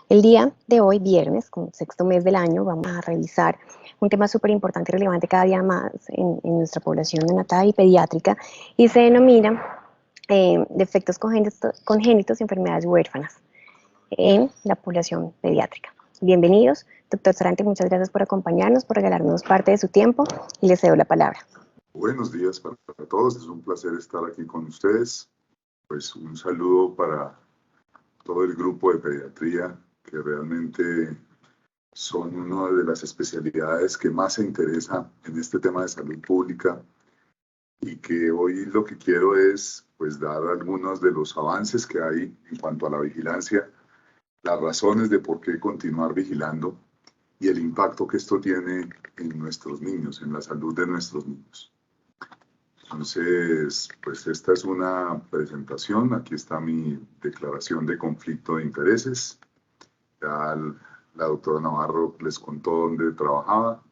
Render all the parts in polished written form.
El día de hoy, viernes, como sexto mes del año, vamos a revisar un tema súper importante y relevante cada día más en nuestra población neonatal y pediátrica, y se denomina defectos congénitos y enfermedades huérfanas en la población pediátrica. Bienvenidos. Doctor Sarante, muchas gracias por acompañarnos, por regalarnos parte de su tiempo, y les cedo la palabra. Buenos días para todos, es un placer estar aquí con ustedes. Pues un saludo para todo el grupo de pediatría, que realmente son una de las especialidades que más se interesa en este tema de salud pública, y que hoy lo que quiero es pues dar algunos de los avances que hay en cuanto a la vigilancia, las razones de por qué continuar vigilando y el impacto que esto tiene en nuestros niños, en la salud de nuestros niños. Entonces, pues esta es una presentación. Aquí está mi declaración de conflicto de intereses. Ya la doctora Navarro les contó dónde trabajaba.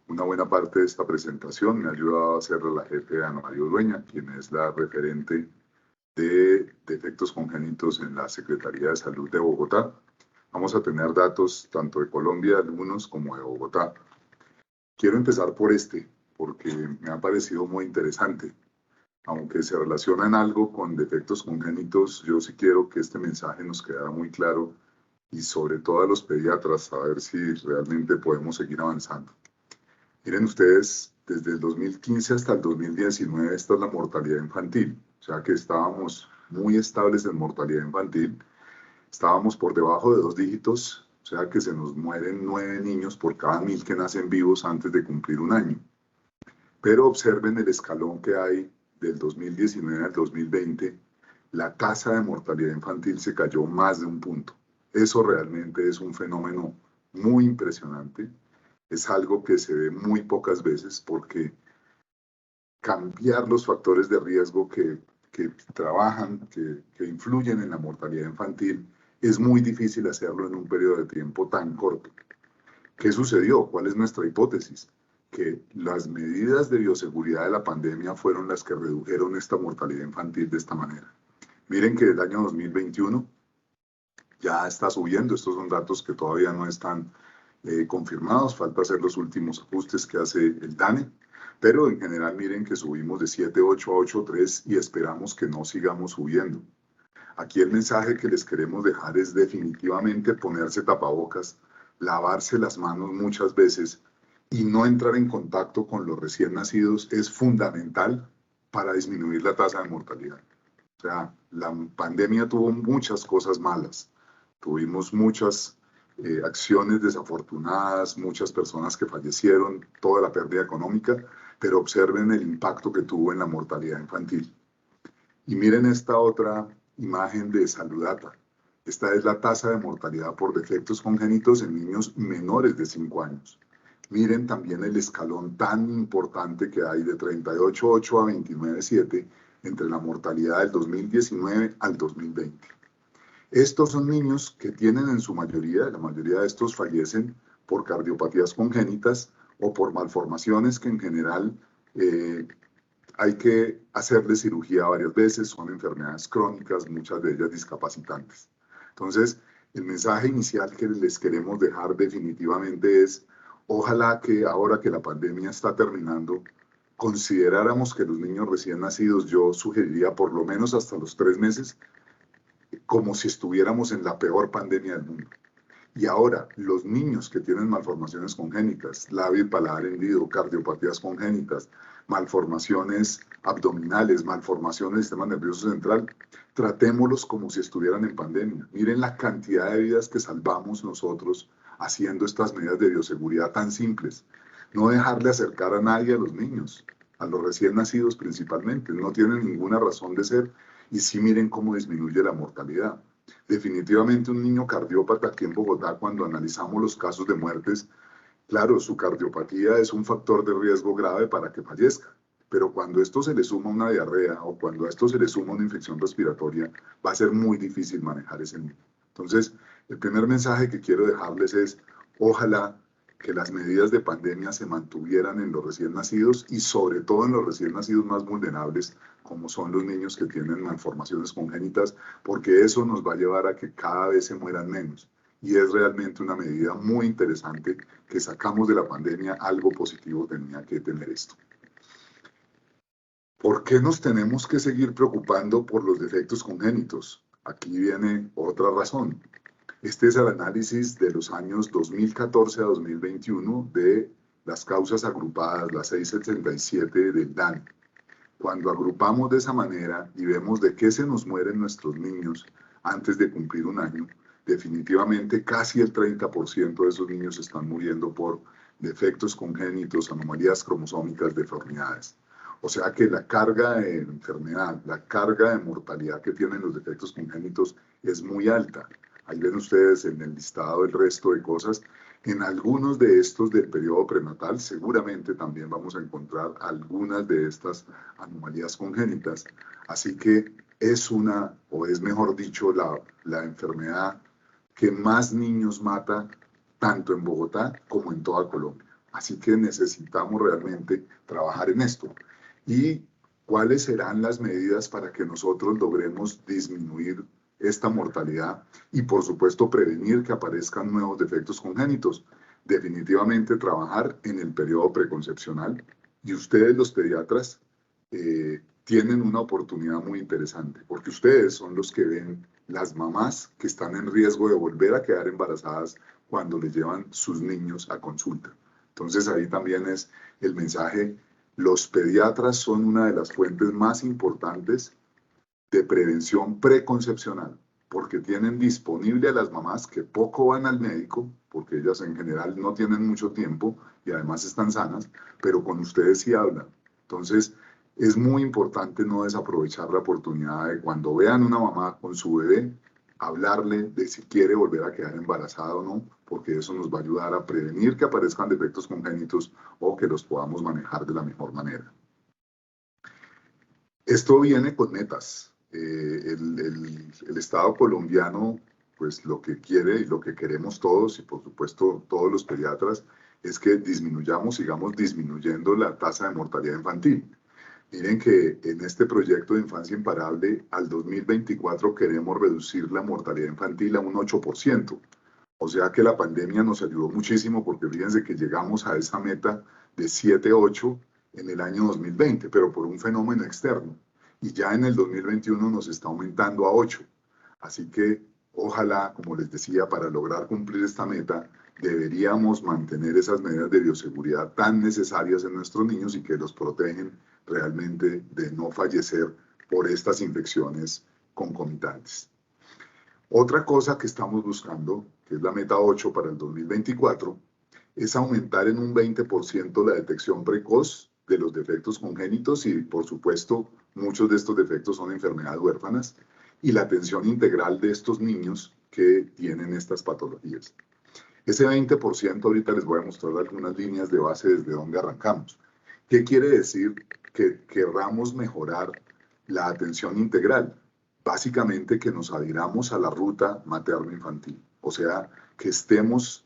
Una buena parte de esta presentación me ha ayudado a hacerla la jefe Ana María Dueña, quien es la referente de defectos congénitos en la Secretaría de Salud de Bogotá. Vamos a tener datos tanto de Colombia, algunos, como de Bogotá. Quiero empezar por porque me ha parecido muy interesante. Aunque se relaciona en algo con defectos congénitos, yo sí quiero que este mensaje nos quede muy claro, y sobre todo a los pediatras, a ver si realmente podemos seguir avanzando. Miren ustedes, desde el 2015 hasta el 2019, esta es la mortalidad infantil. O sea que estábamos muy estables en mortalidad infantil. Estábamos por debajo de 2 dígitos, o sea que se nos mueren 9 niños por cada 1000 que nacen vivos antes de cumplir un año. Pero observen el escalón que hay del 2019 al 2020. La tasa de mortalidad infantil se cayó más de 1 punto. Eso realmente es un fenómeno muy impresionante. Es algo que se ve muy pocas veces, porque cambiar los factores de riesgo que trabajan, que influyen en la mortalidad infantil, es muy difícil hacerlo en un periodo de tiempo tan corto. ¿Qué sucedió? ¿Cuál es nuestra hipótesis? Que las medidas de bioseguridad de la pandemia fueron las que redujeron esta mortalidad infantil de esta manera. Miren que el año 2021 ya está subiendo. Estos son datos que todavía no están confirmados, falta hacer los últimos ajustes que hace el DANE, pero en general miren que subimos de 7.8 a 8.3 y esperamos que no sigamos subiendo. Aquí el mensaje que les queremos dejar es definitivamente ponerse tapabocas, lavarse las manos muchas veces y no entrar en contacto con los recién nacidos es fundamental para disminuir la tasa de mortalidad. O sea, la pandemia tuvo muchas cosas malas. Tuvimos muchas acciones desafortunadas, muchas personas que fallecieron, toda la pérdida económica, pero observen el impacto que tuvo en la mortalidad infantil. Y miren esta otra imagen de Saludata. Esta es la tasa de mortalidad por defectos congénitos en niños menores de 5 años. Miren también el escalón tan importante que hay de 38.8 a 29.7 entre la mortalidad del 2019 al 2020. Estos son niños que tienen en su mayoría, la mayoría de estos fallecen por cardiopatías congénitas o por malformaciones que en general hay que hacerle cirugía varias veces, son enfermedades crónicas, muchas de ellas discapacitantes. Entonces, el mensaje inicial que les queremos dejar definitivamente es: ojalá que ahora que la pandemia está terminando, consideráramos que los niños recién nacidos, yo sugeriría por lo menos hasta los 3 meses, como si estuviéramos en la peor pandemia del mundo. Y ahora, los niños que tienen malformaciones congénitas, labio y paladar hendido, cardiopatías congénitas, malformaciones abdominales, malformaciones del sistema nervioso central, tratémoslos como si estuvieran en pandemia. Miren la cantidad de vidas que salvamos nosotros haciendo estas medidas de bioseguridad tan simples. No dejarle acercar a nadie a los niños, a los recién nacidos principalmente. No tienen ninguna razón de ser. Y sí, miren cómo disminuye la mortalidad. Definitivamente un niño cardiópata aquí en Bogotá, cuando analizamos los casos de muertes, claro, su cardiopatía es un factor de riesgo grave para que fallezca, pero cuando esto se le suma una diarrea o cuando a esto se le suma una infección respiratoria, va a ser muy difícil manejar ese niño. Entonces, el primer mensaje que quiero dejarles es: ojalá que las medidas de pandemia se mantuvieran en los recién nacidos, y sobre todo en los recién nacidos más vulnerables, como son los niños que tienen malformaciones congénitas, porque eso nos va a llevar a que cada vez se mueran menos. y es realmente una medida muy interesante que sacamos de la pandemia. Algo positivo tenía que tener esto. ¿Por qué nos tenemos que seguir preocupando por los defectos congénitos? Aquí viene otra razón. Este es el análisis de los años 2014 a 2021 de las causas agrupadas, las 677 del DANI. Cuando agrupamos de esa manera y vemos de qué se nos mueren nuestros niños antes de cumplir un año, definitivamente casi el 30% de esos niños están muriendo por defectos congénitos, anomalías cromosómicas, deformidades. O sea que la carga de enfermedad, la carga de mortalidad que tienen los defectos congénitos es muy alta. Ahí ven ustedes en el listado el resto de cosas. En algunos de estos del periodo prenatal seguramente también vamos a encontrar algunas de estas anomalías congénitas. Así que es una, o es mejor dicho, la enfermedad que más niños mata tanto en Bogotá como en toda Colombia. Así que necesitamos realmente trabajar en esto. ¿Y cuáles serán las medidas para que nosotros logremos disminuir esta mortalidad y, por supuesto, prevenir que aparezcan nuevos defectos congénitos? Definitivamente trabajar en el periodo preconcepcional, y ustedes los pediatras tienen una oportunidad muy interesante, porque ustedes son los que ven las mamás que están en riesgo de volver a quedar embarazadas cuando les llevan sus niños a consulta. Entonces ahí también es el mensaje: los pediatras son una de las fuentes más importantes de prevención preconcepcional, porque tienen disponible a las mamás que poco van al médico, porque ellas en general no tienen mucho tiempo y además están sanas, pero con ustedes sí hablan. Entonces, es muy importante no desaprovechar la oportunidad de, cuando vean una mamá con su bebé, hablarle de si quiere volver a quedar embarazada o no, porque eso nos va a ayudar a prevenir que aparezcan defectos congénitos o que los podamos manejar de la mejor manera. Esto viene con metas. El Estado colombiano, pues lo que quiere y lo que queremos todos, y por supuesto todos los pediatras, es que sigamos disminuyendo la tasa de mortalidad infantil. Miren que en este proyecto de Infancia Imparable, al 2024 queremos reducir la mortalidad infantil a un 8%. O sea que la pandemia nos ayudó muchísimo, porque fíjense que llegamos a esa meta de 7-8 en el año 2020, pero por un fenómeno externo. Y ya en el 2021 nos está aumentando a 8. Así que ojalá, como les decía, para lograr cumplir esta meta, deberíamos mantener esas medidas de bioseguridad tan necesarias en nuestros niños y que los protegen realmente de no fallecer por estas infecciones concomitantes. Otra cosa que estamos buscando, que es la meta 8 para el 2024, es aumentar en un 20% la detección precoz de los defectos congénitos, y por supuesto muchos de estos defectos son enfermedades huérfanas, y la atención integral de estos niños que tienen estas patologías. Ese 20%, ahorita les voy a mostrar algunas líneas de base desde donde arrancamos. ¿Qué quiere decir que querramos mejorar la atención integral? Básicamente que nos adhiramos a la ruta materno-infantil, o sea, que estemos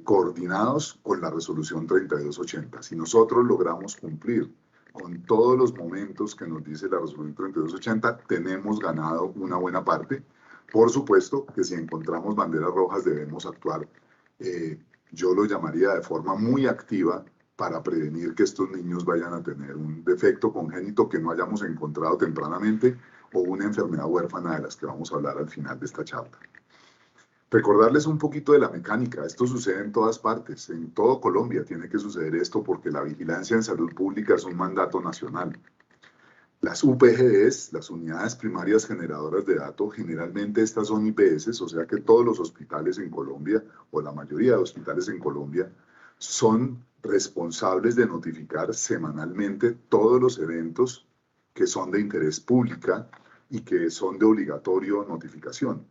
coordinados con la resolución 3280. Si nosotros logramos cumplir con todos los momentos que nos dice la resolución 3280, tenemos ganado una buena parte. Por supuesto que si encontramos banderas rojas debemos actuar, yo lo llamaría de forma muy activa, para prevenir que estos niños vayan a tener un defecto congénito que no hayamos encontrado tempranamente, o una enfermedad huérfana de las que vamos a hablar al final de esta charla. Recordarles un poquito de la mecánica. Esto sucede en todas partes, en todo Colombia tiene que suceder esto, porque la vigilancia en salud pública es un mandato nacional. Las UPGDs, las unidades primarias generadoras de datos, generalmente estas son IPS, o sea que todos los hospitales en Colombia, o la mayoría de hospitales en Colombia, son responsables de notificar semanalmente todos los eventos que son de interés público y que son de obligatorio notificación.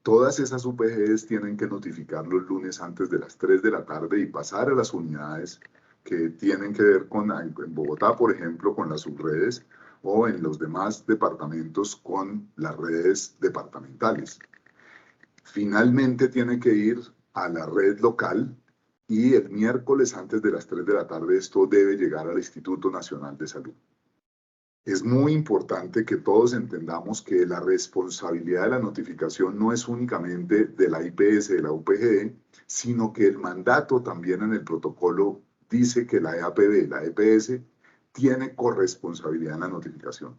Todas esas UPGs tienen que notificar los lunes antes de las 3 de la tarde y pasar a las unidades que tienen que ver con, en Bogotá, por ejemplo, con las subredes, o en los demás departamentos con las redes departamentales. Finalmente tiene que ir a la red local, y el miércoles antes de las 3 de la tarde esto debe llegar al Instituto Nacional de Salud. Es muy importante que todos entendamos que la responsabilidad de la notificación no es únicamente de la IPS, de la UPGD, sino que el mandato también en el protocolo dice que la EAPB, la EPS, tiene corresponsabilidad en la notificación.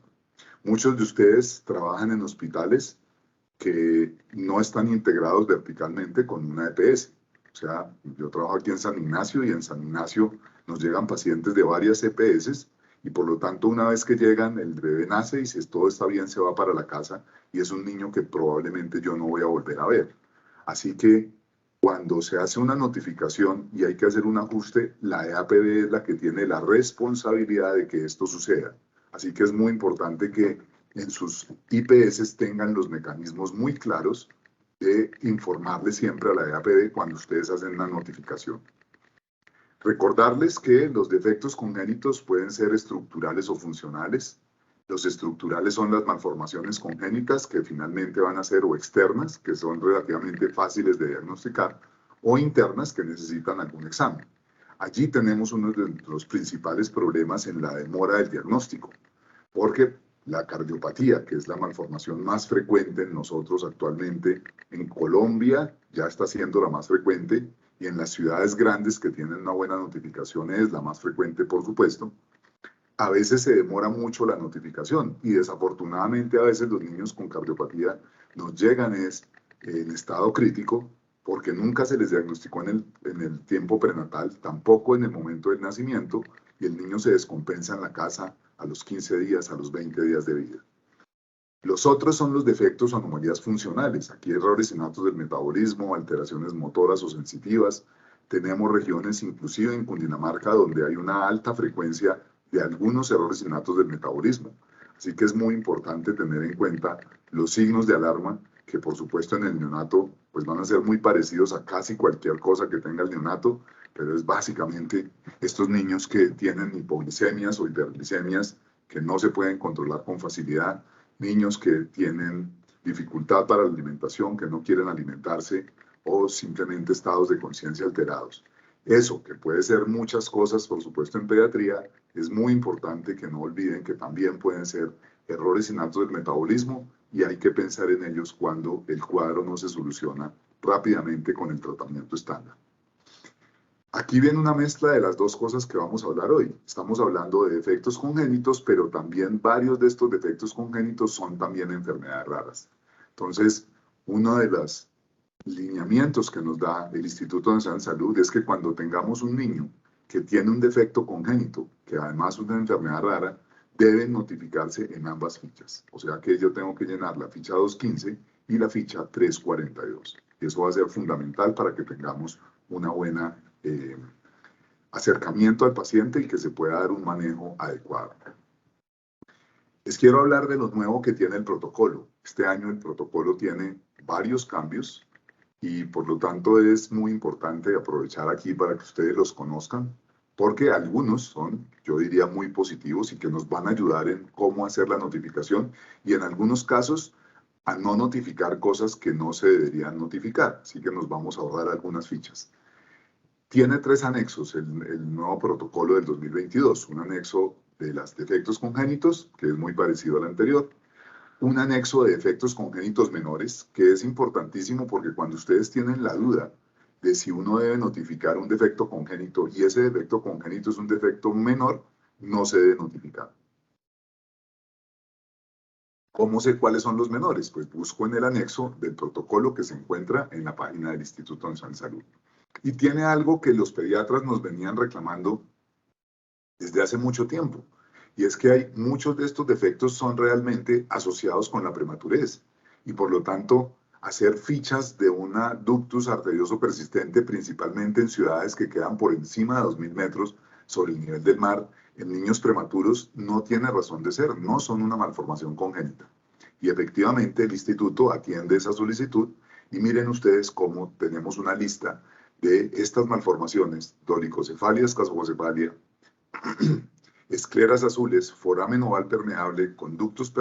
Muchos de ustedes trabajan en hospitales que no están integrados verticalmente con una EPS. O sea, yo trabajo aquí en San Ignacio y en San Ignacio nos llegan pacientes de varias EPS y por lo tanto una vez que llegan el bebé nace y si todo está bien se va para la casa y es un niño que probablemente yo no voy a volver a ver. Así que cuando se hace una notificación y hay que hacer un ajuste, la EAPB es la que tiene la responsabilidad de que esto suceda. Así que es muy importante que en sus IPS tengan los mecanismos muy claros de informarle siempre a la EAPB cuando ustedes hacen una notificación. Recordarles que los defectos congénitos pueden ser estructurales o funcionales. Los estructurales son las malformaciones congénitas que finalmente van a ser o externas, que son relativamente fáciles de diagnosticar, o internas que necesitan algún examen. Allí tenemos uno de los principales problemas en la demora del diagnóstico, porque la cardiopatía, que es la malformación más frecuente en nosotros actualmente, en Colombia ya está siendo la más frecuente y en las ciudades grandes que tienen una buena notificación es la más frecuente, por supuesto. A veces se demora mucho la notificación y desafortunadamente a veces los niños con cardiopatía nos llegan en estado crítico porque nunca se les diagnosticó en el tiempo prenatal, tampoco en el momento del nacimiento, y el niño se descompensa en la casa a los 15 días, a los 20 días de vida. Los otros son los defectos o anomalías funcionales. Aquí errores innatos del metabolismo, alteraciones motoras o sensitivas. Tenemos regiones, inclusive en Cundinamarca, donde hay una alta frecuencia de algunos errores innatos del metabolismo. Así que es muy importante tener en cuenta los signos de alarma, que por supuesto en el neonato pues van a ser muy parecidos a casi cualquier cosa que tenga el neonato, pero es básicamente estos niños que tienen hipoglicemias o hiperglicemias que no se pueden controlar con facilidad, niños que tienen dificultad para la alimentación, que no quieren alimentarse o simplemente estados de conciencia alterados. Eso, que puede ser muchas cosas, por supuesto, en pediatría, es muy importante que no olviden que también pueden ser errores innatos del metabolismo y hay que pensar en ellos cuando el cuadro no se soluciona rápidamente con el tratamiento estándar. Aquí viene una mezcla de las dos cosas que vamos a hablar hoy. Estamos hablando de defectos congénitos, pero también varios de estos defectos congénitos son también enfermedades raras. Entonces, uno de los lineamientos que nos da el Instituto Nacional de Salud es que cuando tengamos un niño que tiene un defecto congénito, que además es una enfermedad rara, deben notificarse en ambas fichas. O sea que yo tengo que llenar la ficha 215 y la ficha 342. Y eso va a ser fundamental para que tengamos una buena acercamiento al paciente y que se pueda dar un manejo adecuado. Les quiero hablar de lo nuevo que tiene el protocolo. Este año el protocolo tiene varios cambios y por lo tanto es muy importante aprovechar aquí para que ustedes los conozcan, porque algunos son, yo diría, muy positivos y que nos van a ayudar en cómo hacer la notificación y en algunos casos a no notificar cosas que no se deberían notificar. Así que nos vamos a ahorrar algunas fichas. Tiene 3 anexos el nuevo protocolo del 2022. Un anexo de los defectos congénitos, que es muy parecido al anterior. Un anexo de defectos congénitos menores, que es importantísimo porque cuando ustedes tienen la duda de si uno debe notificar un defecto congénito y ese defecto congénito es un defecto menor, no se debe notificar. ¿Cómo sé cuáles son los menores? Pues busco en el anexo del protocolo que se encuentra en la página del Instituto Nacional de Salud. Y tiene algo que los pediatras nos venían reclamando desde hace mucho tiempo. Y es que hay muchos de estos defectos son realmente asociados con la prematurez. Y por lo tanto, hacer fichas de una ductus arterioso persistente, principalmente en ciudades que quedan por encima de 2.000 metros sobre el nivel del mar, en niños prematuros, no tiene razón de ser, no son una malformación congénita. Y efectivamente el instituto atiende esa solicitud y miren ustedes cómo tenemos una lista de estas malformaciones: dolicocefalia, escasocefalia, escleras azules, foramen oval permeable, conductus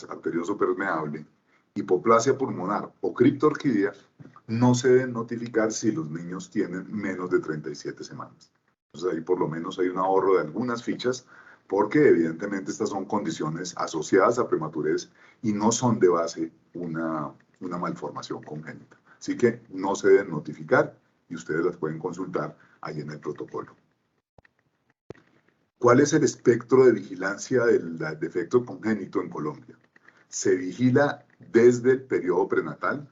arterioso permeable, hipoplasia pulmonar o criptorquidia, no se deben notificar si los niños tienen menos de 37 semanas. Entonces ahí por lo menos hay un ahorro de algunas fichas porque evidentemente estas son condiciones asociadas a prematurez y no son de base una malformación congénita. Así que no se deben notificar y ustedes las pueden consultar ahí en el protocolo. ¿Cuál es el espectro de vigilancia del defecto congénito en Colombia? Se vigila desde el periodo prenatal,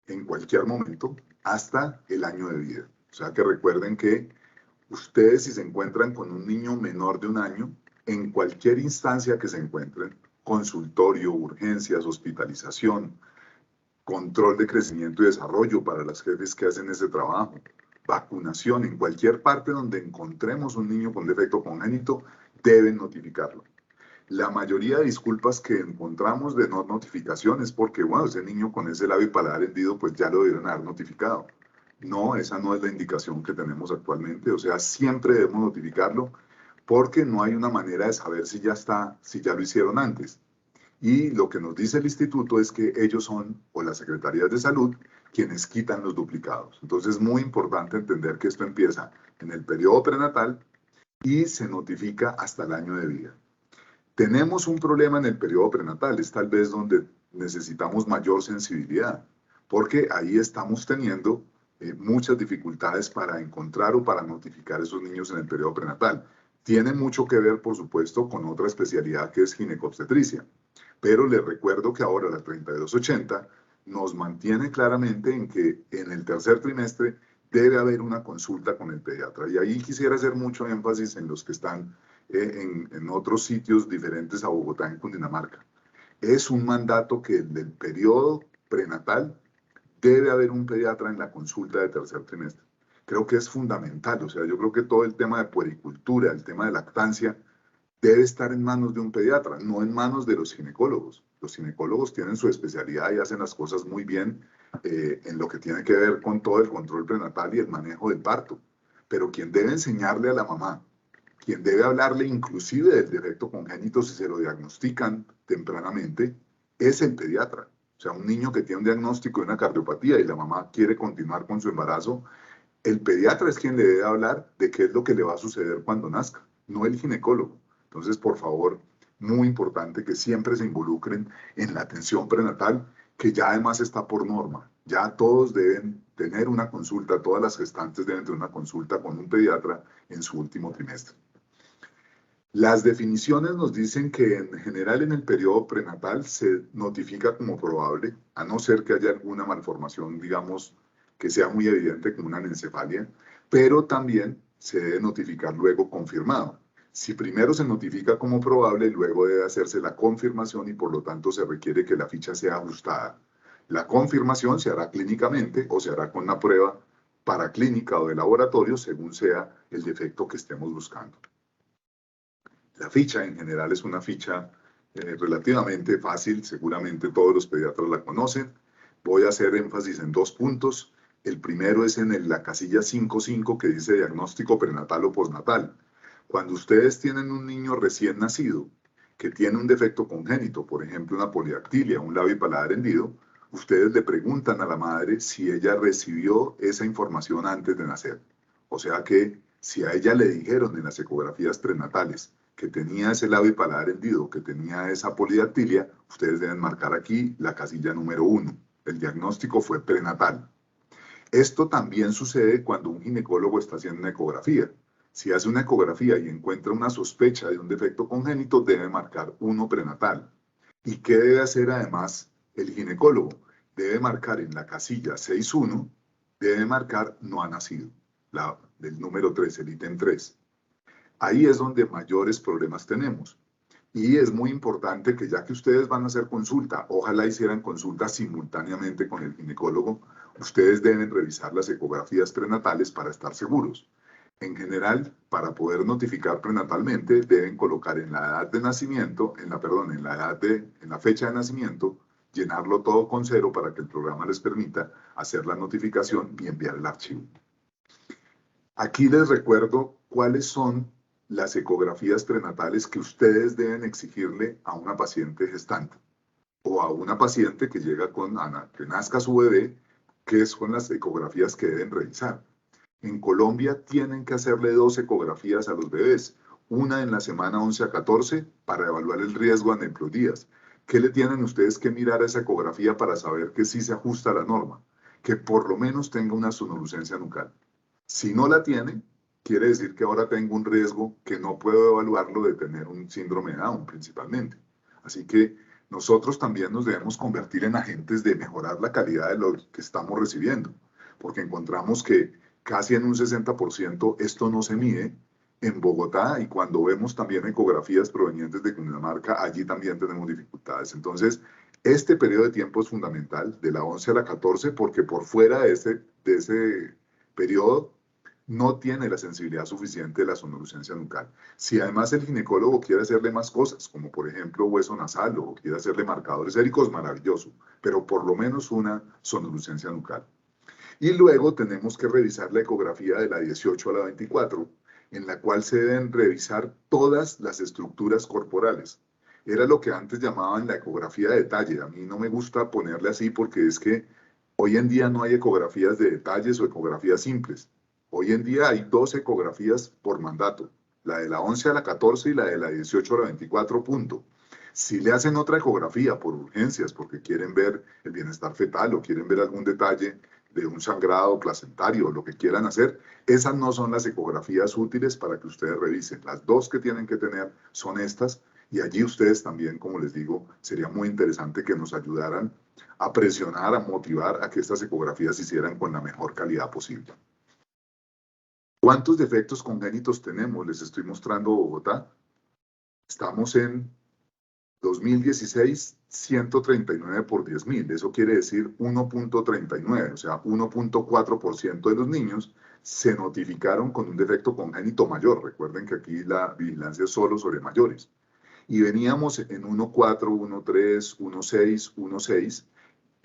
en cualquier momento, hasta el año de vida. O sea que recuerden que ustedes, si se encuentran con un niño menor de 1 año, en cualquier instancia que se encuentren, consultorio, urgencias, hospitalización, control de crecimiento y desarrollo para las jefes que hacen ese trabajo, vacunación, en cualquier parte donde encontremos un niño con defecto congénito, deben notificarlo. La mayoría de disculpas que encontramos de no notificación es porque, bueno, ese niño con ese labio y paladar hendido, pues ya lo debieron haber notificado. No, esa no es la indicación que tenemos actualmente, o sea, siempre debemos notificarlo porque no hay una manera de saber si ya está, si ya lo hicieron antes. Y lo que nos dice el instituto es que ellos son, o las secretarías de salud, quienes quitan los duplicados. Entonces es muy importante entender que esto empieza en el periodo prenatal y se notifica hasta el año de vida. Tenemos un problema en el periodo prenatal, es tal vez donde necesitamos mayor sensibilidad, porque ahí estamos teniendo muchas dificultades para encontrar o para notificar a esos niños en el periodo prenatal. Tiene mucho que ver, por supuesto, con otra especialidad que es ginecobstetricia. Pero les recuerdo que ahora la 3280 nos mantiene claramente en que en el tercer trimestre debe haber una consulta con el pediatra. Y ahí quisiera hacer mucho énfasis en los que están en otros sitios diferentes a Bogotá, en Cundinamarca. Es un mandato que del periodo prenatal debe haber un pediatra en la consulta de tercer trimestre. Creo que es fundamental, o sea, yo creo que todo el tema de puericultura, el tema de lactancia, debe estar en manos de un pediatra, no en manos de los ginecólogos. Los ginecólogos tienen su especialidad y hacen las cosas muy bien en lo que tiene que ver con todo el control prenatal y el manejo del parto. Pero quien debe enseñarle a la mamá, quien debe hablarle inclusive del defecto congénito si se lo diagnostican tempranamente, es el pediatra. O sea, un niño que tiene un diagnóstico de una cardiopatía y la mamá quiere continuar con su embarazo, el pediatra es quien le debe hablar de qué es lo que le va a suceder cuando nazca, no el ginecólogo. Entonces, por favor, muy importante que siempre se involucren en la atención prenatal, que ya además está por norma. Ya todos deben tener una consulta, todas las gestantes deben tener una consulta con un pediatra en su último trimestre. Las definiciones nos dicen que en general en el periodo prenatal se notifica como probable, a no ser que haya alguna malformación, digamos, que sea muy evidente como una anencefalia, pero también se debe notificar luego confirmado. Si primero se notifica como probable, luego debe hacerse la confirmación y por lo tanto se requiere que la ficha sea ajustada. La confirmación se hará clínicamente o se hará con una prueba paraclínica o de laboratorio según sea el defecto que estemos buscando. La ficha en general es una ficha relativamente fácil, seguramente todos los pediatras la conocen. Voy a hacer énfasis en 2 puntos. El primero es en la casilla 5.5 que dice diagnóstico prenatal o postnatal. Cuando ustedes tienen un niño recién nacido que tiene un defecto congénito, por ejemplo una polidactilia, un labio y paladar hendido, ustedes le preguntan a la madre si ella recibió esa información antes de nacer. O sea que si a ella le dijeron en las ecografías prenatales que tenía ese labio y paladar hendido, que tenía esa polidactilia, ustedes deben marcar aquí la casilla número 1. El diagnóstico fue prenatal. Esto también sucede cuando un ginecólogo está haciendo una ecografía. Si hace una ecografía y encuentra una sospecha de un defecto congénito, debe marcar 1 prenatal. ¿Y qué debe hacer además el ginecólogo? Debe marcar en la casilla 6.1, debe marcar no ha nacido, del número 3, el ítem 3. Ahí es donde mayores problemas tenemos. Y es muy importante que ya que ustedes van a hacer consulta, ojalá hicieran consulta simultáneamente con el ginecólogo, ustedes deben revisar las ecografías prenatales para estar seguros. En general, para poder notificar prenatalmente, deben colocar en la edad de nacimiento, en la fecha de nacimiento, llenarlo todo con 0 para que el programa les permita hacer la notificación y enviar el archivo. Aquí les recuerdo cuáles son las ecografías prenatales que ustedes deben exigirle a una paciente gestante o a una paciente que llega que nazca su bebé, que son las ecografías que deben revisar. En Colombia tienen que hacerle 2 ecografías a los bebés, una en la semana 11 a 14 para evaluar el riesgo en días. ¿Qué le tienen ustedes que mirar a esa ecografía para saber que sí se ajusta a la norma? Que por lo menos tenga una sonolucencia nucal. Si no la tiene, quiere decir que ahora tengo un riesgo que no puedo evaluarlo de tener un síndrome de Down principalmente. Así que nosotros también nos debemos convertir en agentes de mejorar la calidad de lo que estamos recibiendo, porque encontramos que casi en un 60% esto no se mide en Bogotá, y cuando vemos también ecografías provenientes de Cundinamarca, allí también tenemos dificultades. Entonces, este periodo de tiempo es fundamental, de la 11 a la 14, porque por fuera de ese periodo no tiene la sensibilidad suficiente de la sonolucencia nucal. Si además el ginecólogo quiere hacerle más cosas, como por ejemplo hueso nasal, o quiere hacerle marcadores séricos, maravilloso, pero por lo menos una sonolucencia nucal. Y luego tenemos que revisar la ecografía de la 18 a la 24, en la cual se deben revisar todas las estructuras corporales. Era lo que antes llamaban la ecografía de detalle. A mí no me gusta ponerle así porque es que hoy en día no hay ecografías de detalles o ecografías simples. Hoy en día hay 2 ecografías por mandato, la de la 11 a la 14 y la de la 18 a la 24, punto. Si le hacen otra ecografía por urgencias, porque quieren ver el bienestar fetal o quieren ver algún detalle de un sangrado placentario, lo que quieran hacer, esas no son las ecografías útiles para que ustedes revisen. Las 2 que tienen que tener son estas, y allí ustedes también, como les digo, sería muy interesante que nos ayudaran a presionar, a motivar a que estas ecografías se hicieran con la mejor calidad posible. ¿Cuántos defectos congénitos tenemos? Les estoy mostrando Bogotá. Estamos en 2016, 139 por 10.000. Eso quiere decir 1.39, o sea, 1.4% de los niños se notificaron con un defecto congénito mayor. Recuerden que aquí la vigilancia es solo sobre mayores. Y veníamos en 1.4, 1.3, 1.6, 1.6.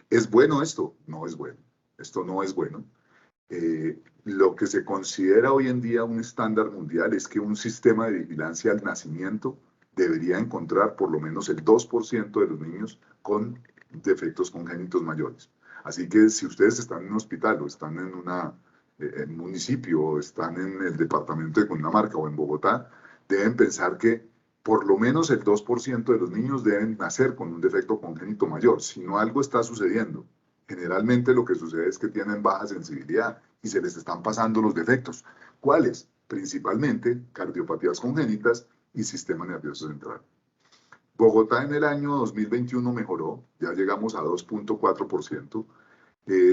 ¿Es bueno esto? No es bueno. Esto no es bueno. Lo que se considera hoy en día un estándar mundial es que un sistema de vigilancia al nacimiento debería encontrar por lo menos el 2% de los niños con defectos congénitos mayores. Así que si ustedes están en un hospital o están en un municipio o están en el departamento de Cundinamarca o en Bogotá, deben pensar que por lo menos el 2% de los niños deben nacer con un defecto congénito mayor. Si no, algo está sucediendo. Generalmente lo que sucede es que tienen baja sensibilidad y se les están pasando los defectos. ¿Cuáles? Principalmente cardiopatías congénitas y sistema nervioso central. Bogotá en el año 2021 mejoró, ya llegamos a 2.4%.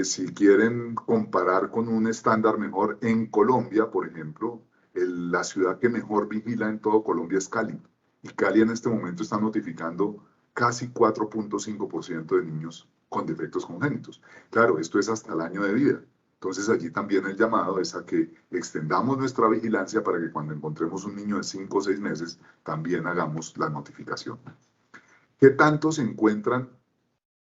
Si quieren comparar con un estándar mejor, en Colombia, por ejemplo, la ciudad que mejor vigila en todo Colombia es Cali. Y Cali en este momento está notificando casi 4.5% de niños con defectos congénitos. Claro, esto es hasta el año de vida. Entonces allí también el llamado es a que extendamos nuestra vigilancia para que cuando encontremos un niño de 5 o 6 meses, también hagamos la notificación. ¿Qué tanto se encuentran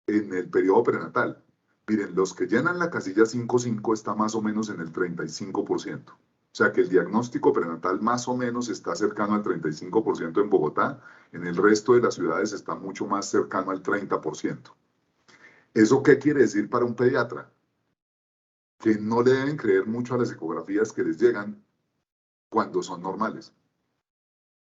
en el periodo prenatal? Miren, los que llenan la casilla 5.5 está más o menos en el 35%. O sea que el diagnóstico prenatal más o menos está cercano al 35% en Bogotá. En el resto de las ciudades está mucho más cercano al 30%. ¿Eso qué quiere decir para un pediatra? Que no le deben creer mucho a las ecografías que les llegan cuando son normales.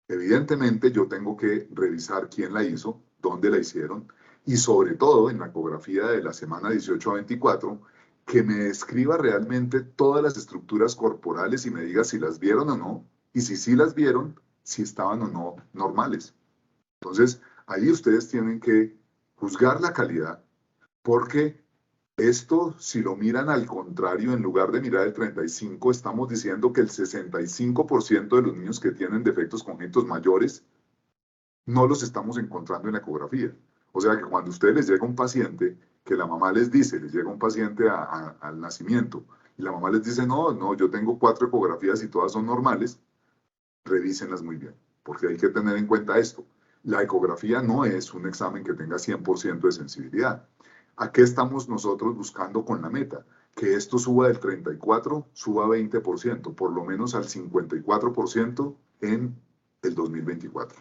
Evidentemente yo tengo que revisar quién la hizo, dónde la hicieron, y sobre todo en la ecografía de la semana 18 a 24, que me describa realmente todas las estructuras corporales y me diga si las vieron o no, y si sí las vieron, si estaban o no normales. Entonces, ahí ustedes tienen que juzgar la calidad, porque esto, si lo miran al contrario, en lugar de mirar el 35, estamos diciendo que el 65% de los niños que tienen defectos congénitos mayores no los estamos encontrando en la ecografía. O sea que cuando a ustedes les llega un paciente, que la mamá les dice, les llega un paciente al nacimiento, y la mamá les dice, no, yo tengo 4 ecografías y todas son normales, revísenlas muy bien, porque hay que tener en cuenta esto. La ecografía no es un examen que tenga 100% de sensibilidad. ¿A qué estamos nosotros buscando con la meta? Que esto suba del 34, suba a 20%, por lo menos al 54% en el 2024.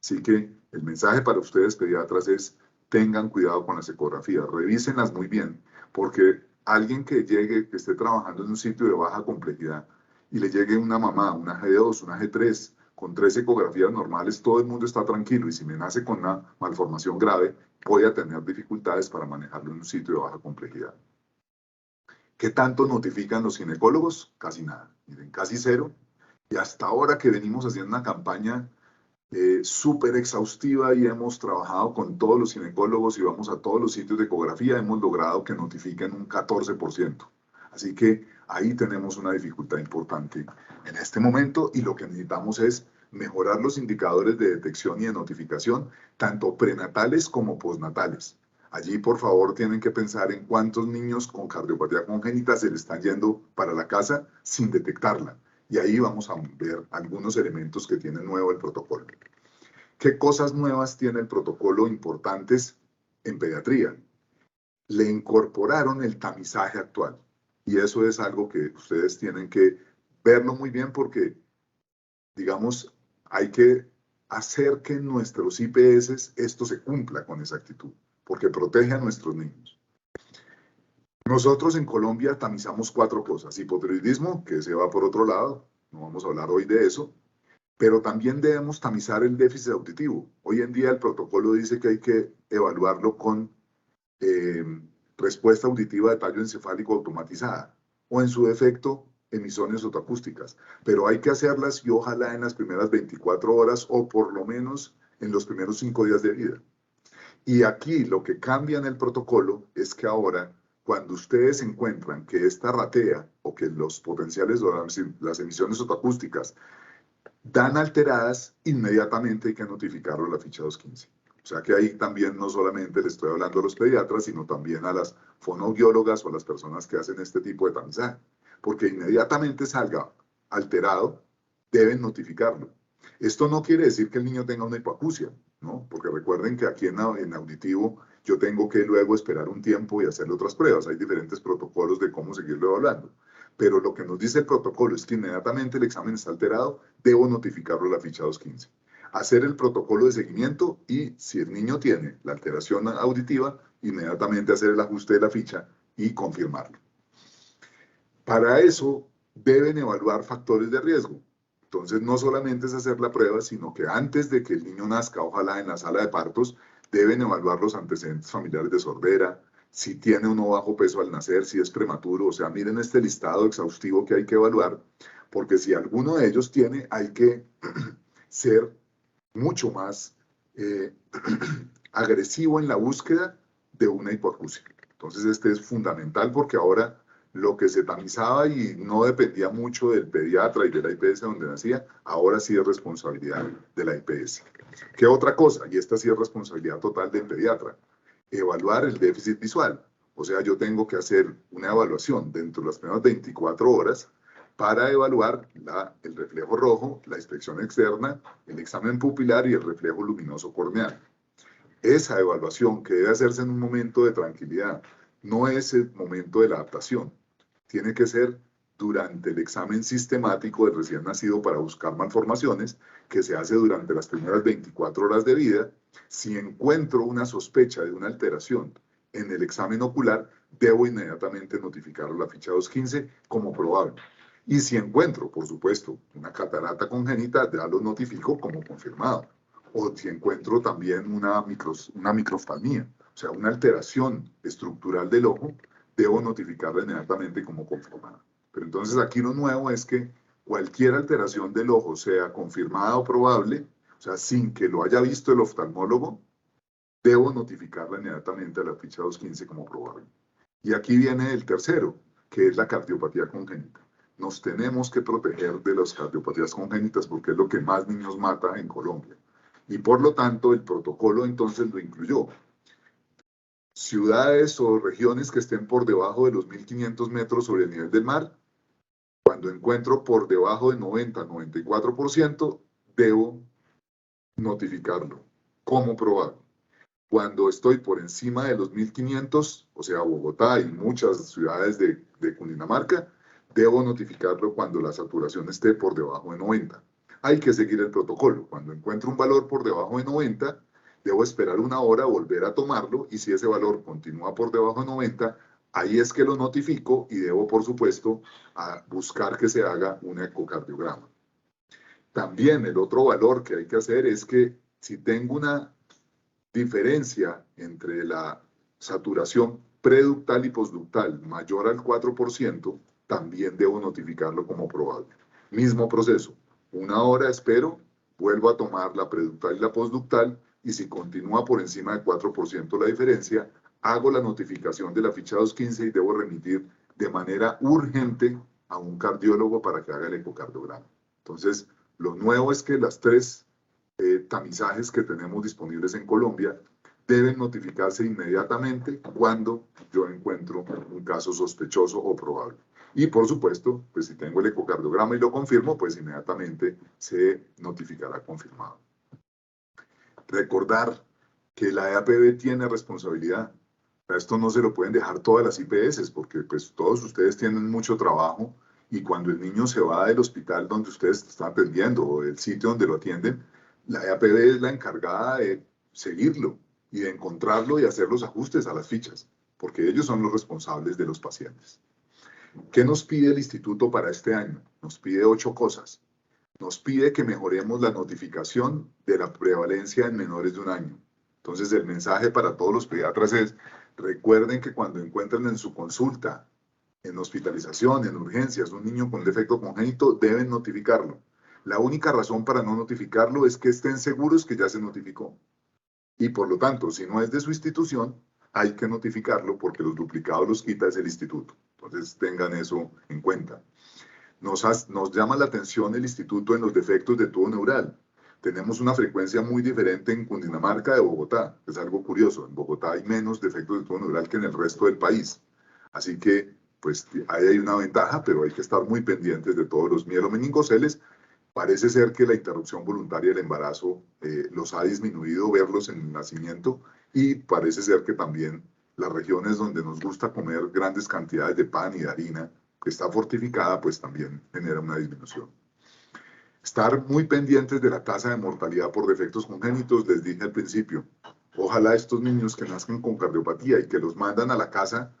Así que el mensaje para ustedes, pediatras, es tengan cuidado con las ecografías, revísenlas muy bien, porque alguien que llegue, que esté trabajando en un sitio de baja complejidad y le llegue una mamá, una G2, una G3, con 3 ecografías normales todo el mundo está tranquilo, y si me nace con una malformación grave, voy a tener dificultades para manejarlo en un sitio de baja complejidad. ¿Qué tanto notifican los ginecólogos? Casi nada, miren, casi cero. Y hasta ahora que venimos haciendo una campaña súper exhaustiva y hemos trabajado con todos los ginecólogos y vamos a todos los sitios de ecografía, hemos logrado que notifiquen un 14%. Así que ahí tenemos una dificultad importante en este momento, y lo que necesitamos es mejorar los indicadores de detección y de notificación, tanto prenatales como postnatales. Allí, por favor, tienen que pensar en cuántos niños con cardiopatía congénita se le están yendo para la casa sin detectarla. Y ahí vamos a ver algunos elementos que tiene nuevo el protocolo. ¿Qué cosas nuevas tiene el protocolo importantes en pediatría? Le incorporaron el tamizaje actual. Y eso es algo que ustedes tienen que verlo muy bien, porque, digamos, hay que hacer que en nuestros IPS esto se cumpla con exactitud, porque protege a nuestros niños. Nosotros en Colombia tamizamos 4 cosas: hipotiroidismo, que se va por otro lado, no vamos a hablar hoy de eso, pero también debemos tamizar el déficit auditivo. Hoy en día el protocolo dice que hay que evaluarlo con respuesta auditiva de tallo encefálico automatizada, o en su defecto, emisiones otoacústicas, pero hay que hacerlas, y ojalá en las primeras 24 horas o por lo menos en los primeros 5 días de vida. Y aquí lo que cambia en el protocolo es que ahora, cuando ustedes encuentran que esta ratea o que los potenciales o las emisiones otoacústicas dan alteradas, inmediatamente hay que notificarlo a la ficha 215. O sea que ahí también no solamente le estoy hablando a los pediatras, sino también a las fonoaudiólogas o a las personas que hacen este tipo de tamizaje, porque inmediatamente salga alterado, deben notificarlo. Esto no quiere decir que el niño tenga una hipoacusia, ¿no? Porque recuerden que aquí en auditivo yo tengo que luego esperar un tiempo y hacerle otras pruebas. Hay diferentes protocolos de cómo seguirlo evaluando. Pero lo que nos dice el protocolo es que inmediatamente el examen está alterado, debo notificarlo a la ficha 215. Hacer el protocolo de seguimiento, y si el niño tiene la alteración auditiva, inmediatamente hacer el ajuste de la ficha y confirmarlo. Para eso deben evaluar factores de riesgo. Entonces no solamente es hacer la prueba, sino que antes de que el niño nazca, ojalá en la sala de partos, deben evaluar los antecedentes familiares de sordera, si tiene o no bajo peso al nacer, si es prematuro. O sea, miren este listado exhaustivo que hay que evaluar, porque si alguno de ellos tiene, hay que ser mucho más agresivo en la búsqueda de una hipoacusia. Entonces este es fundamental, porque ahora lo que se tamizaba y no dependía mucho del pediatra y de la IPS donde nacía, ahora sí es responsabilidad de la IPS. ¿Qué otra cosa? Y esta sí es responsabilidad total del pediatra: evaluar el déficit visual. O sea, yo tengo que hacer una evaluación dentro de las primeras 24 horas para evaluar el reflejo rojo, la inspección externa, el examen pupilar y el reflejo luminoso corneal. Esa evaluación, que debe hacerse en un momento de tranquilidad, no es el momento de la adaptación. Tiene que ser durante el examen sistemático del recién nacido para buscar malformaciones, que se hace durante las primeras 24 horas de vida. Si encuentro una sospecha de una alteración en el examen ocular, debo inmediatamente notificarlo a la ficha 215 como probable. Y si encuentro, por supuesto, una catarata congénita, ya lo notifico como confirmado. O si encuentro también una microftalmía, o sea, una alteración estructural del ojo, debo notificarla inmediatamente como confirmada. Pero entonces aquí lo nuevo es que cualquier alteración del ojo, sea confirmada o probable, o sea, sin que lo haya visto el oftalmólogo, debo notificarla inmediatamente a la ficha 215 como probable. Y aquí viene el tercero, que es la cardiopatía congénita. Nos tenemos que proteger de las cardiopatías congénitas, porque es lo que más niños mata en Colombia. Y por lo tanto, el protocolo entonces lo incluyó. Ciudades o regiones que estén por debajo de los 1500 metros sobre el nivel del mar, cuando encuentro por debajo de 90-94%, debo notificarlo como probable. Cuando estoy por encima de los 1500, o sea, Bogotá y muchas ciudades de Cundinamarca, debo notificarlo cuando la saturación esté por debajo de 90. Hay que seguir el protocolo. Cuando encuentro un valor por debajo de 90, debo esperar una hora, volver a tomarlo, y si ese valor continúa por debajo de 90, ahí es que lo notifico y debo, por supuesto, buscar que se haga un ecocardiograma. También el otro valor que hay que hacer es que si tengo una diferencia entre la saturación preductal y postductal mayor al 4%, también debo notificarlo como probable. Mismo proceso, 1 hora espero, vuelvo a tomar la preductal y la postductal, y si continúa por encima del 4% la diferencia, hago la notificación de la ficha 215 y debo remitir de manera urgente a un cardiólogo para que haga el ecocardiograma. Entonces, lo nuevo es que las 3 tamizajes que tenemos disponibles en Colombia deben notificarse inmediatamente cuando yo encuentro un caso sospechoso o probable. Y por supuesto, pues si tengo el ecocardiograma y lo confirmo, pues inmediatamente se notificará confirmado. Recordar que la EAPB tiene responsabilidad. A esto no se lo pueden dejar todas las IPS, porque pues todos ustedes tienen mucho trabajo, y cuando el niño se va del hospital donde ustedes están atendiendo o del sitio donde lo atienden, la EAPB es la encargada de seguirlo y de encontrarlo y hacer los ajustes a las fichas, porque ellos son los responsables de los pacientes. ¿Qué nos pide el instituto para este año? Nos pide 8 cosas. Nos pide que mejoremos la notificación de la prevalencia en menores de 1 año. Entonces, el mensaje para todos los pediatras es: recuerden que cuando encuentren en su consulta, en hospitalización, en urgencias, un niño con defecto congénito, deben notificarlo. La única razón para no notificarlo es que estén seguros que ya se notificó. Y por lo tanto, si no es de su institución, hay que notificarlo, porque los duplicados los quita es el instituto. Entonces, tengan eso en cuenta. Nos llama la atención el instituto en los defectos de tubo neural. Tenemos una frecuencia muy diferente en Cundinamarca de Bogotá. Es algo curioso. En Bogotá hay menos defectos de tubo neural que en el resto del país. Así que, pues, ahí hay una ventaja, pero hay que estar muy pendientes de todos los mielomeningoceles. Parece ser que la interrupción voluntaria del embarazo los ha disminuido, verlos en el nacimiento, y parece ser que también las regiones donde nos gusta comer grandes cantidades de pan y de harina, que está fortificada, pues también genera una disminución. Estar muy pendientes de la tasa de mortalidad por defectos congénitos. Les dije al principio, ojalá estos niños que nazcan con cardiopatía y que los mandan a la casa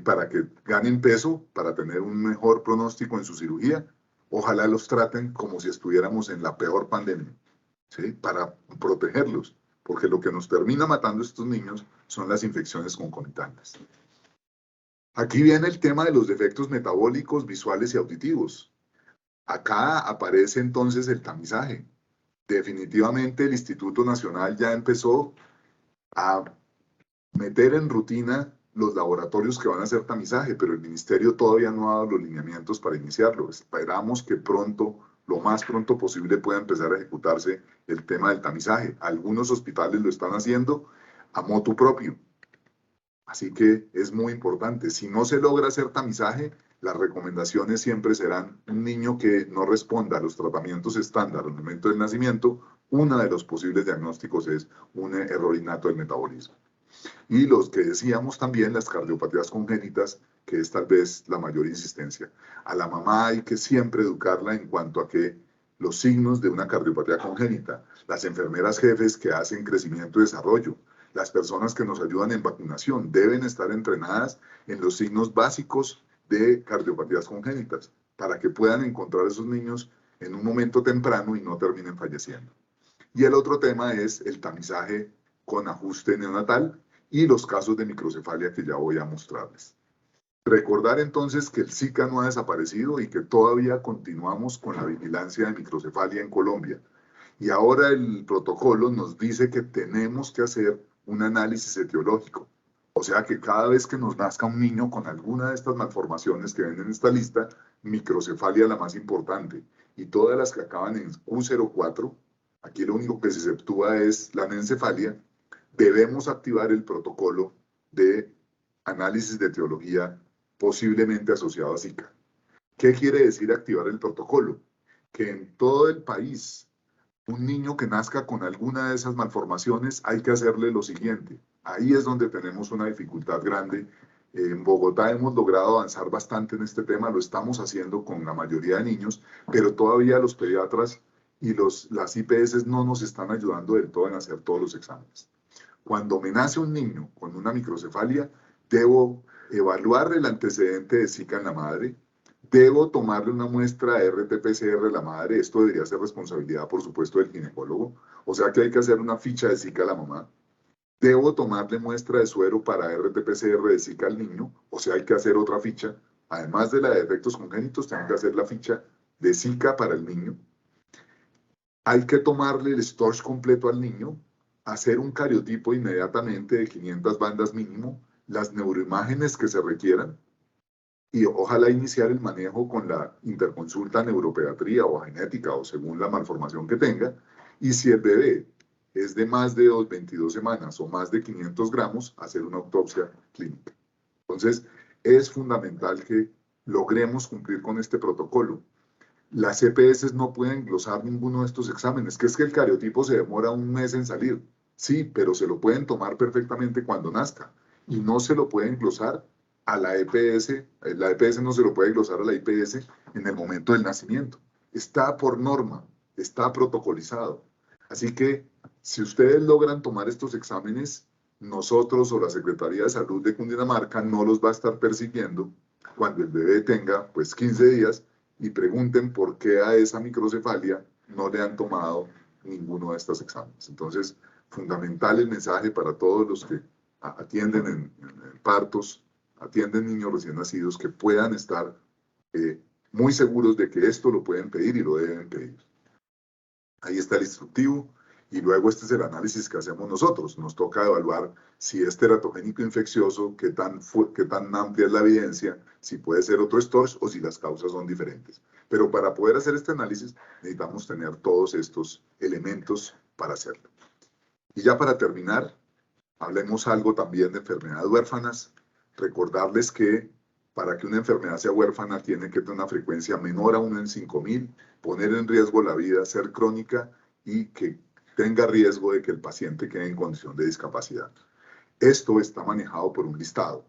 para que ganen peso, para tener un mejor pronóstico en su cirugía, ojalá los traten como si estuviéramos en la peor pandemia, ¿sí? Para protegerlos, porque lo que nos termina matando a estos niños son las infecciones concomitantes. Aquí viene el tema de los defectos metabólicos, visuales y auditivos. Acá aparece entonces el tamizaje. Definitivamente el Instituto Nacional ya empezó a meter en rutina los laboratorios que van a hacer tamizaje, pero el ministerio todavía no ha dado los lineamientos para iniciarlo. Esperamos que pronto, lo más pronto posible, pueda empezar a ejecutarse el tema del tamizaje. Algunos hospitales lo están haciendo a motu propio. Así que es muy importante. Si no se logra hacer tamizaje, las recomendaciones siempre serán un niño que no responda a los tratamientos estándar al momento del nacimiento. Uno de los posibles diagnósticos es un error innato del metabolismo. Y los que decíamos también, las cardiopatías congénitas, que es tal vez la mayor insistencia. A la mamá hay que siempre educarla en cuanto a que los signos de una cardiopatía congénita, las enfermeras jefes que hacen crecimiento y desarrollo, las personas que nos ayudan en vacunación, deben estar entrenadas en los signos básicos de cardiopatías congénitas, para que puedan encontrar a esos niños en un momento temprano y no terminen falleciendo. Y el otro tema es el tamizaje con ajuste neonatal y los casos de microcefalia que ya voy a mostrarles. Recordar entonces que el Zika no ha desaparecido y que todavía continuamos con la vigilancia de microcefalia en Colombia. Y ahora el protocolo nos dice que tenemos que hacer un análisis etiológico. O sea que cada vez que nos nazca un niño con alguna de estas malformaciones que ven en esta lista, microcefalia la más importante, y todas las que acaban en Q04, aquí lo único que se exceptúa es la anencefalia, debemos activar el protocolo de análisis de etiología posiblemente asociado a Zika. ¿Qué quiere decir activar el protocolo? Que en todo el país, un niño que nazca con alguna de esas malformaciones, hay que hacerle lo siguiente. Ahí es donde tenemos una dificultad grande. En Bogotá hemos logrado avanzar bastante en este tema, lo estamos haciendo con la mayoría de niños, pero todavía los pediatras y las IPS no nos están ayudando del todo en hacer todos los exámenes. Cuando me nace un niño con una microcefalia, debo evaluar el antecedente de Zika en la madre, Debo tomarle una muestra RT-PCR a la madre. Esto debería ser responsabilidad, por supuesto, del ginecólogo. O sea que hay que hacer una ficha de Zika a la mamá. Debo tomarle muestra de suero para RT-PCR de Zika al niño. O sea, hay que hacer otra ficha. Además de la de defectos congénitos, tengo que hacer la ficha de Zika para el niño. Hay que tomarle el storage completo al niño, hacer un cariotipo inmediatamente de 500 bandas mínimo, las neuroimágenes que se requieran, y ojalá iniciar el manejo con la interconsulta neuropediatría o genética o según la malformación que tenga. Y si el bebé es de más de 22 semanas o más de 500 gramos, hacer una autopsia clínica. Entonces, es fundamental que logremos cumplir con este protocolo. Las EPS no pueden glosar ninguno de estos exámenes, que es que el cariotipo se demora un mes en salir. Sí, pero se lo pueden tomar perfectamente cuando nazca y no se lo pueden glosar a la EPS, la EPS no se lo puede glosar a la IPS en el momento del nacimiento. Está por norma, está protocolizado. Así que si ustedes logran tomar estos exámenes, nosotros o la Secretaría de Salud de Cundinamarca no los va a estar persiguiendo cuando el bebé tenga pues 15 días y pregunten por qué a esa microcefalia no le han tomado ninguno de estos exámenes. Entonces, fundamental el mensaje para todos los que atienden en partos, atienden niños recién nacidos, que puedan estar muy seguros de que esto lo pueden pedir y lo deben pedir. Ahí está el instructivo. Y luego este es el análisis que hacemos nosotros. Nos toca evaluar si es teratogénico infeccioso, qué tan amplia es la evidencia, si puede ser otro storage o si las causas son diferentes. Pero para poder hacer este análisis necesitamos tener todos estos elementos para hacerlo. Y ya para terminar, hablemos algo también de enfermedades huérfanas. Recordarles que para que una enfermedad sea huérfana tiene que tener una frecuencia menor a 1 en 5.000, poner en riesgo la vida, ser crónica y que tenga riesgo de que el paciente quede en condición de discapacidad. Esto está manejado por un listado.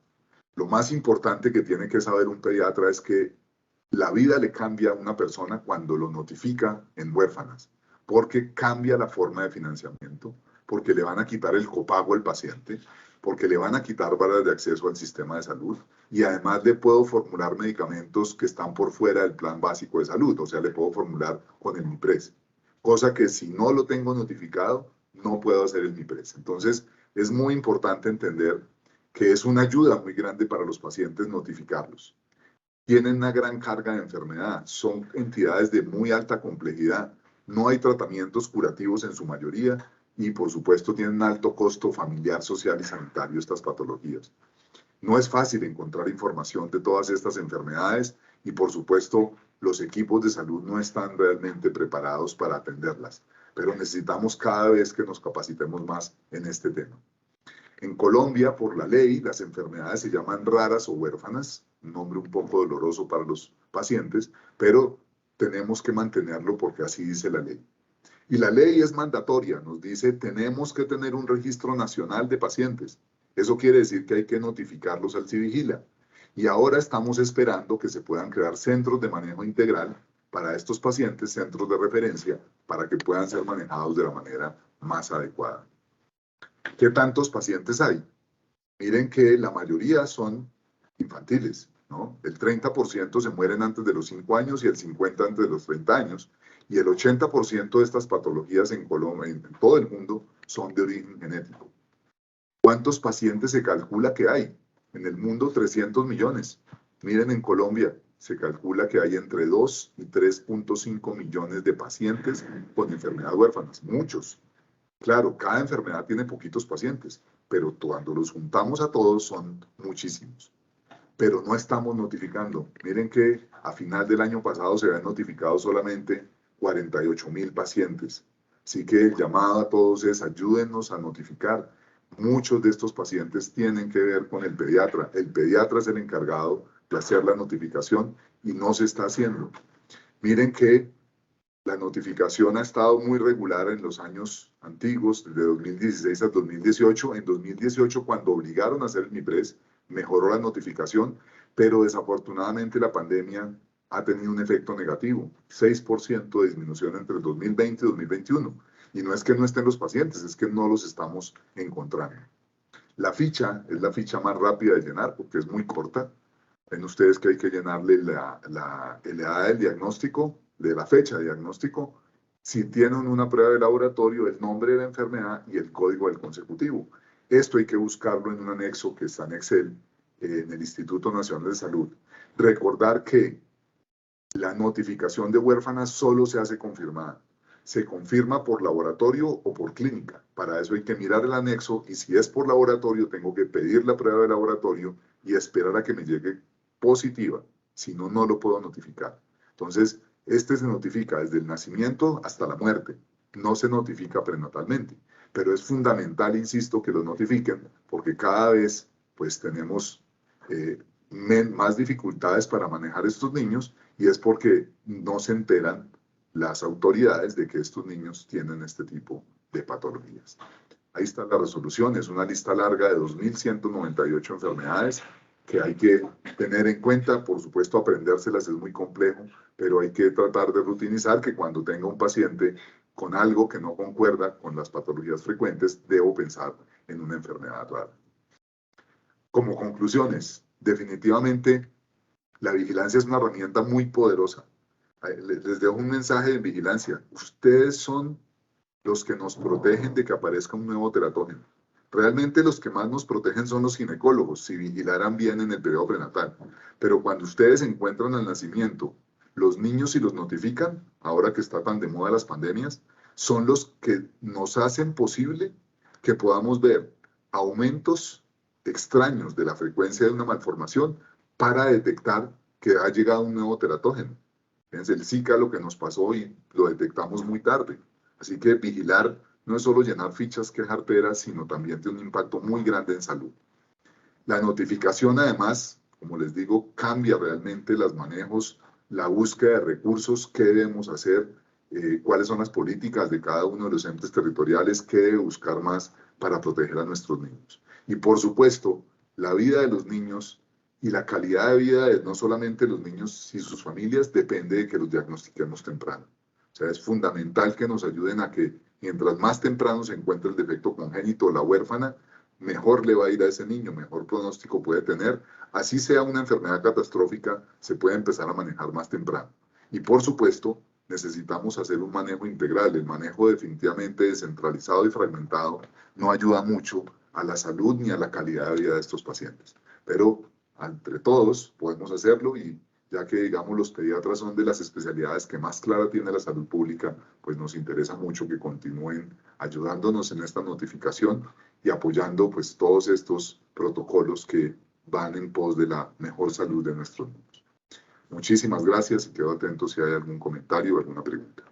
Lo más importante que tiene que saber un pediatra es que la vida le cambia a una persona cuando lo notifica en huérfanas, porque cambia la forma de financiamiento, porque le van a quitar el copago al paciente, porque le van a quitar barreras de acceso al sistema de salud y además le puedo formular medicamentos que están por fuera del plan básico de salud, o sea, le puedo formular con el MIPRES. Cosa que si no lo tengo notificado, no puedo hacer el MIPRES. Entonces, es muy importante entender que es una ayuda muy grande para los pacientes notificarlos. Tienen una gran carga de enfermedad, son entidades de muy alta complejidad, no hay tratamientos curativos en su mayoría y, por supuesto, tienen un alto costo familiar, social y sanitario estas patologías. No es fácil encontrar información de todas estas enfermedades y, por supuesto, los equipos de salud no están realmente preparados para atenderlas, pero necesitamos cada vez que nos capacitemos más en este tema. En Colombia, por la ley, las enfermedades se llaman raras o huérfanas, un nombre un poco doloroso para los pacientes, pero tenemos que mantenerlo porque así dice la ley. Y la ley es mandatoria, nos dice tenemos que tener un registro nacional de pacientes. Eso quiere decir que hay que notificarlos al CIVIGILA. Y ahora estamos esperando que se puedan crear centros de manejo integral para estos pacientes, centros de referencia, para que puedan ser manejados de la manera más adecuada. ¿Qué tantos pacientes hay? Miren que la mayoría son infantiles, ¿no? El 30% se mueren antes de los 5 años y el 50% antes de los 30 años. Y el 80% de estas patologías en Colombia, en todo el mundo, son de origen genético. ¿Cuántos pacientes se calcula que hay? En el mundo, 300 millones. Miren, en Colombia se calcula que hay entre 2 y 3.5 millones de pacientes con enfermedades huérfanas. Muchos. Claro, cada enfermedad tiene poquitos pacientes, pero cuando los juntamos a todos son muchísimos. Pero no estamos notificando. Miren que a final del año pasado se habían notificado solamente 48.000 pacientes. Así que el llamado a todos es ayúdennos a notificar. Muchos de estos pacientes tienen que ver con el pediatra. El pediatra es el encargado de hacer la notificación y no se está haciendo. Miren que la notificación ha estado muy regular en los años antiguos, de 2016 a 2018. En 2018, cuando obligaron a hacer el MIPRES, mejoró la notificación, pero desafortunadamente la pandemia ha tenido un efecto negativo, 6% de disminución entre el 2020 y 2021. Y no es que no estén los pacientes, es que no los estamos encontrando. La ficha es la ficha más rápida de llenar porque es muy corta. Ven ustedes que hay que llenarle la edad del diagnóstico, de la fecha de diagnóstico, si tienen una prueba de laboratorio, el nombre de la enfermedad y el código del consecutivo. Esto hay que buscarlo en un anexo que está en Excel, en el Instituto Nacional de Salud. Recordar que la notificación de huérfanas solo se hace confirmada. Se confirma por laboratorio o por clínica. Para eso hay que mirar el anexo y si es por laboratorio, tengo que pedir la prueba de laboratorio y esperar a que me llegue positiva. Si no, no lo puedo notificar. Entonces, este se notifica desde el nacimiento hasta la muerte. No se notifica prenatalmente. Pero es fundamental, insisto, que lo notifiquen porque cada vez pues tenemos más dificultades para manejar estos niños y es porque no se enteran las autoridades de que estos niños tienen este tipo de patologías. Ahí está la resolución, es una lista larga de 2.198 enfermedades que hay que tener en cuenta. Por supuesto, aprendérselas es muy complejo, pero hay que tratar de rutinizar que cuando tenga un paciente con algo que no concuerda con las patologías frecuentes, debo pensar en una enfermedad rara. Como conclusiones, definitivamente la vigilancia es una herramienta muy poderosa. Les dejo un mensaje de vigilancia. Ustedes son los que nos protegen de que aparezca un nuevo teratógeno. Realmente los que más nos protegen son los ginecólogos, si vigilaran bien en el periodo prenatal. Pero cuando ustedes encuentran al nacimiento los niños y los notifican, ahora que está tan de moda las pandemias, son los que nos hacen posible que podamos ver aumentos extraños de la frecuencia de una malformación para detectar que ha llegado un nuevo teratógeno. Fíjense, el Zika lo que nos pasó y lo detectamos muy tarde. Así que vigilar no es solo llenar fichas que jarteras, sino también tiene un impacto muy grande en salud. La notificación, además, como les digo, cambia realmente los manejos, la búsqueda de recursos, qué debemos hacer, cuáles son las políticas de cada uno de los entes territoriales, qué debe buscar más para proteger a nuestros niños. Y por supuesto, la vida de los niños y la calidad de vida de no solamente los niños y sus familias depende de que los diagnostiquemos temprano. O sea, es fundamental que nos ayuden a que mientras más temprano se encuentre el defecto congénito o la huérfana, mejor le va a ir a ese niño, mejor pronóstico puede tener. Así sea una enfermedad catastrófica, se puede empezar a manejar más temprano. Y por supuesto, necesitamos hacer un manejo integral. El manejo definitivamente descentralizado y fragmentado no ayuda mucho a la salud ni a la calidad de vida de estos pacientes. Pero entre todos podemos hacerlo y ya que, digamos, los pediatras son de las especialidades que más clara tiene la salud pública, pues nos interesa mucho que continúen ayudándonos en esta notificación y apoyando pues todos estos protocolos que van en pos de la mejor salud de nuestros niños. Muchísimas gracias y quedo atento si hay algún comentario o alguna pregunta.